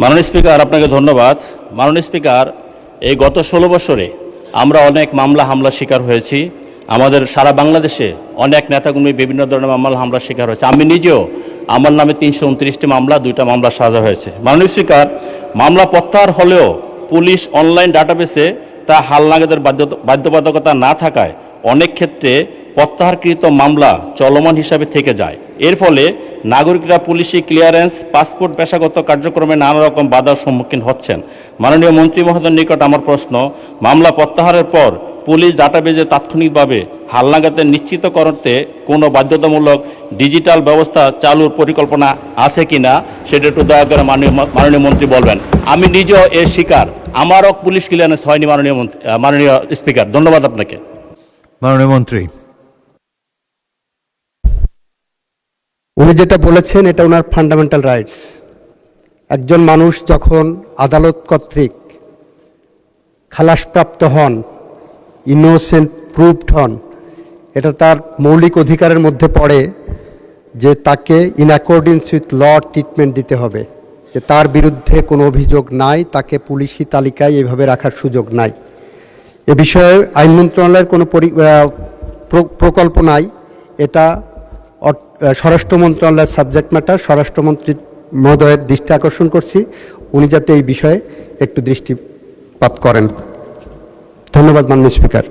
মাননীয় স্পিকার, আপনাকে ধন্যবাদ। মাননীয় স্পিকার, এই গত 16 বছরে আমরা অনেক মামলা হামলার শিকার হয়েছি। আমাদের সারা বাংলাদেশে অনেক নেতাকর্মী বিভিন্ন ধরনের মামলা হামলার শিকার হয়েছে। আমি নিজেও, আমার নামে 329টি মামলা, 2টা মামলা সাজা হয়েছে। মাননীয় স্পিকার, মামলা প্রত্যাহার হলেও পুলিশ অনলাইন ডাটাবেসে তা হালনাগাদের বাধ্যবাধকতা না থাকায় অনেক ক্ষেত্রে প্রত্যাহারকৃত মামলা চলমান হিসাবে থেকে যায়। এর ফলে নাগরিকরা পুলিশি ক্লিয়ারেন্স, পাসপোর্ট, পেশাগত কার্যক্রমে নানা রকম বাধার সম্মুখীন হচ্ছেন। মাননীয় মন্ত্রী মহোদয়ের নিকট আমার প্রশ্ন, মামলা প্রত্যাহারের পর পুলিশ ডাটাবেজে তাৎক্ষণিকভাবে হালনাগাদের নিশ্চিত করতে কোনো বাধ্যতামূলক ডিজিটাল ব্যবস্থা চালুর পরিকল্পনা আছে কিনা সেটা একটু দয়া করে মাননীয় মন্ত্রী বলবেন। আমি নিজেও এর শিকার, আমারও পুলিশ ক্লিয়ারেন্স হয়নি। মাননীয় স্পিকার, ধন্যবাদ আপনাকে। মাননীয় মন্ত্রী। উনি যেটা বলেছেন এটা ওনার ফান্ডামেন্টাল রাইটস। একজন মানুষ যখন আদালত কর্তৃক খালাসপ্রাপ্ত হন, ইনোসেন্ট প্রুভড হন, এটা তার মৌলিক অধিকারের মধ্যে পড়ে যে তাকে in accordance with law treatment দিতে হবে, যে তার বিরুদ্ধে কোনো অভিযোগ নাই, তাকে পুলিশি তালিকায় এভাবে রাখার সুযোগ নাই। এ বিষয়ে আইন মন্ত্রণালয়ের কোনো প্রকল্প নাই। এটা স্বরাষ্ট্র মন্ত্রণালয়ের সাবজেক্ট ম্যাটার। স্বরাষ্ট্রমন্ত্রী মহোদয়ের দৃষ্টি আকর্ষণ করছি, উনি যাতে এই বিষয়ে একটু দৃষ্টিপাত করেন। ধন্যবাদ মাননীয় স্পিকার।